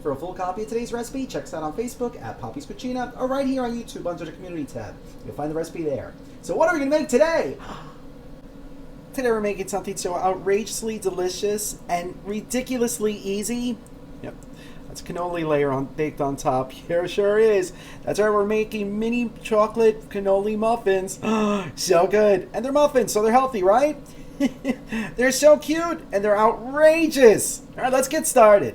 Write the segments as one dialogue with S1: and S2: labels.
S1: For a full copy of today's recipe, check us out on Facebook at Poppy's Cucina or right here on YouTube under the community tab. You'll find the recipe there. So what are we going to make today? Today we're making something so outrageously delicious and ridiculously easy. Yep, that's a cannoli layer baked on top. Here sure is. That's right, we're making mini chocolate cannoli muffins. So good. And they're muffins, so they're healthy, right? They're so cute and they're outrageous. All right, let's get started.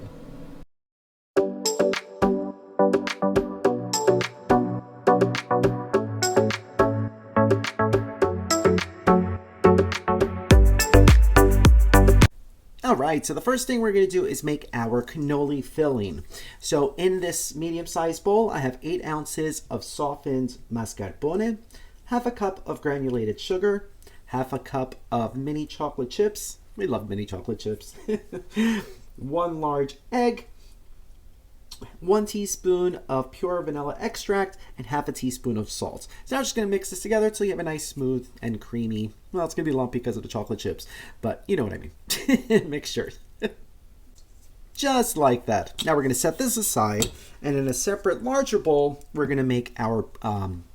S1: Alright, so the first thing we're going to do is make our cannoli filling. So in this medium-sized bowl, I have 8 ounces of softened mascarpone, half a cup of granulated sugar, half a cup of mini chocolate chips. We love mini chocolate chips. 1 large egg, 1 teaspoon of pure vanilla extract, and half a teaspoon of salt. So now I'm just going to mix this together until you have a nice smooth and creamy, well, it's going to be lumpy because of the chocolate chips, but you know what I mean, mixture. Just like that. Now we're going to set this aside, and in a separate larger bowl, we're going to make our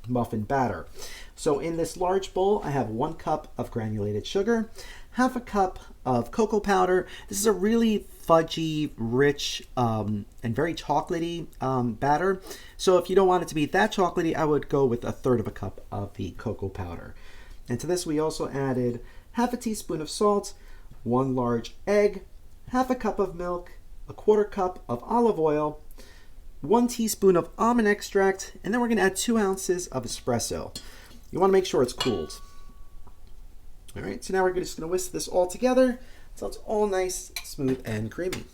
S1: muffin batter. So in this large bowl, I have 1 cup of granulated sugar, half a cup of cocoa powder. This is a really fudgy, rich, and very chocolatey batter. So if you don't want it to be that chocolatey, I would go with 1/3 of a cup of the cocoa powder. And to this, we also added half a teaspoon of salt, 1 large egg, half a cup of milk, 1/4 cup of olive oil, 1 teaspoon of almond extract, and then we're going to add 2 ounces of espresso. You want to make sure it's cooled. All right, so now we're just going to whisk this all together so it's all nice, smooth, and creamy.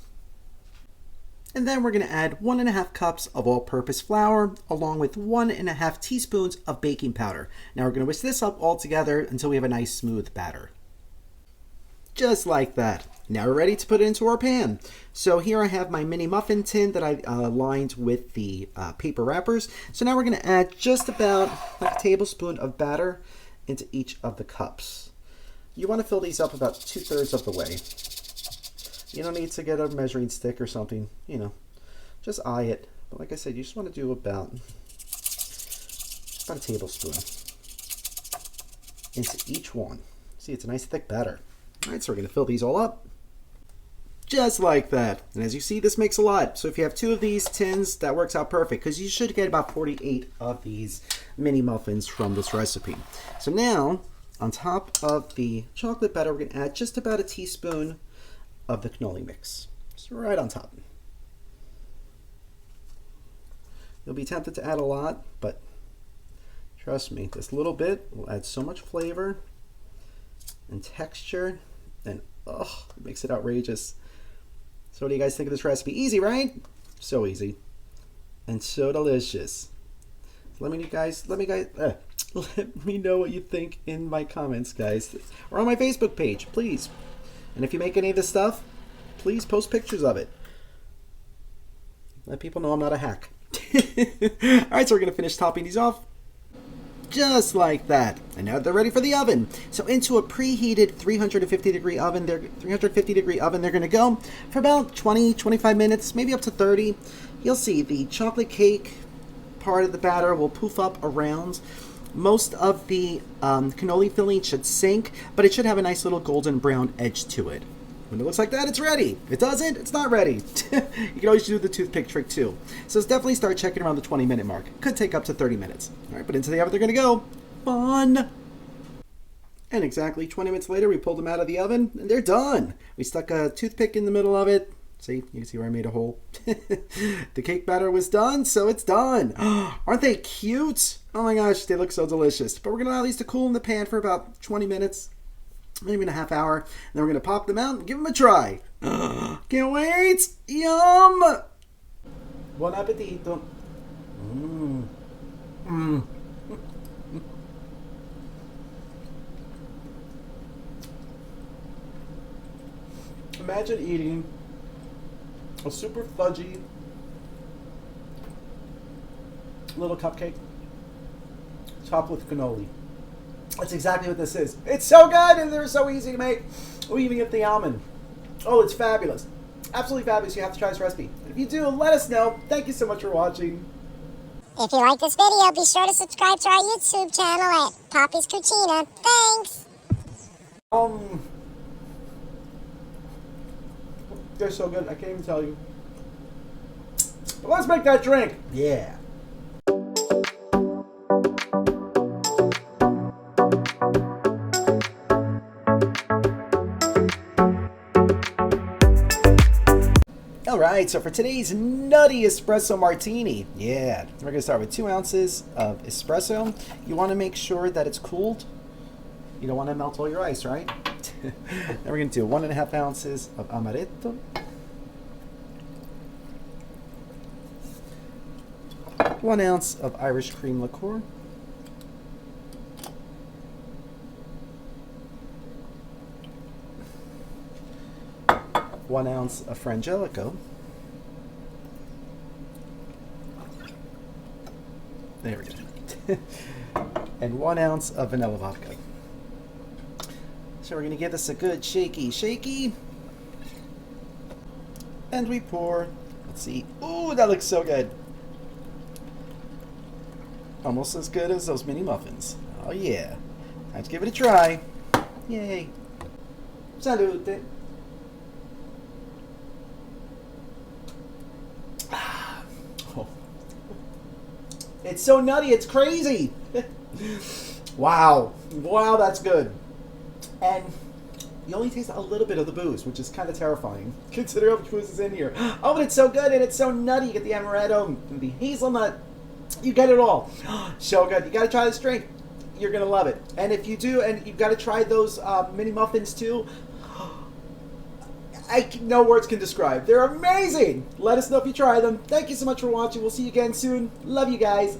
S1: And then we're going to add 1½ cups of all-purpose flour along with 1½ teaspoons of baking powder. Now we're going to whisk this up all together until we have a nice smooth batter. Just like that. Now we're ready to put it into our pan. So here I have my mini muffin tin that I lined with the paper wrappers. So now we're going to add just about a tablespoon of batter into each of the cups. You want to fill these up about 2/3 of the way. You don't need to get a measuring stick or something, you know, just eye it. But like I said, you just want to do about a tablespoon into each one. See, it's a nice thick batter. All right, so we're going to fill these all up. Just like that. And as you see, this makes a lot. So if you have 2 of these tins, that works out perfect because you should get about 48 of these mini muffins from this recipe. So now, on top of the chocolate batter, we're going to add just about a teaspoon of the cannoli mix. Just right on top. You'll be tempted to add a lot, but trust me, this little bit will add so much flavor and texture, and oh, it makes it outrageous. So what do you guys think of this recipe? Easy, right? So easy. And so delicious. Let me know what you think in my comments, guys. Or on my Facebook page, please. And if you make any of this stuff, please post pictures of it. Let people know I'm not a hack. Alright, so we're going to finish topping these off. Just like that. And now they're ready for the oven. So into a preheated 350 degree oven, they're going to go for about 20-25 minutes, maybe up to 30. You'll see the chocolate cake part of the batter will poof up around. Most of the cannoli filling should sink, but it should have a nice little golden brown edge to it. When it looks like that, it's ready. If it doesn't, it's not ready. You can always do the toothpick trick too. So let's definitely start checking around the 20-minute mark. Could take up to 30 minutes. All right, but into the oven they're going to go. Fun! And exactly 20 minutes later, we pulled them out of the oven, and they're done. We stuck a toothpick in the middle of it. See, you can see where I made a hole. The cake batter was done, so it's done. Aren't they cute? Oh my gosh, they look so delicious. But we're going to allow these to cool in the pan for about 20 minutes, maybe a half hour. And then we're going to pop them out and give them a try. Can't wait! Yum! Buon appetito. Imagine eating a super fudgy little cupcake topped with cannoli. That's exactly what this is. It's so good and they're so easy to make. We even get the almond. Oh, it's fabulous. Absolutely fabulous. You have to try this recipe. If you do, let us know. Thank you so much for watching.
S2: If you like this video, be sure to subscribe to our YouTube channel at Poppy's Cucina. Thanks!
S1: They're so good, I can't even tell you. But let's make that drink. Yeah. Alright, so for today's Nutty Espresso Martini, yeah, we're going to start with 2 ounces of espresso. You want to make sure that it's cooled. You don't want to melt all your ice, right? Then we're going to do 1.5 ounces of amaretto. One ounce of Irish cream liqueur. One ounce of Frangelico. There we go. And 1 ounce of vanilla vodka. So we're going to give this a good shaky. And we pour. Let's see. Ooh, that looks so good. Almost as good as those mini muffins. Oh yeah. Time to give it a try. Yay. Salute. Oh. It's so nutty, it's crazy. Wow, that's good. And you only taste a little bit of the booze, which is kind of terrifying. Consider how much booze is in here. Oh, but it's so good and it's so nutty. You get the amaretto and the hazelnut. You get it all. So good. You got to try this drink. You're going to love it. And if you do, and you've got to try those mini muffins too. No words can describe. They're amazing. Let us know if you try them. Thank you so much for watching. We'll see you again soon. Love you guys.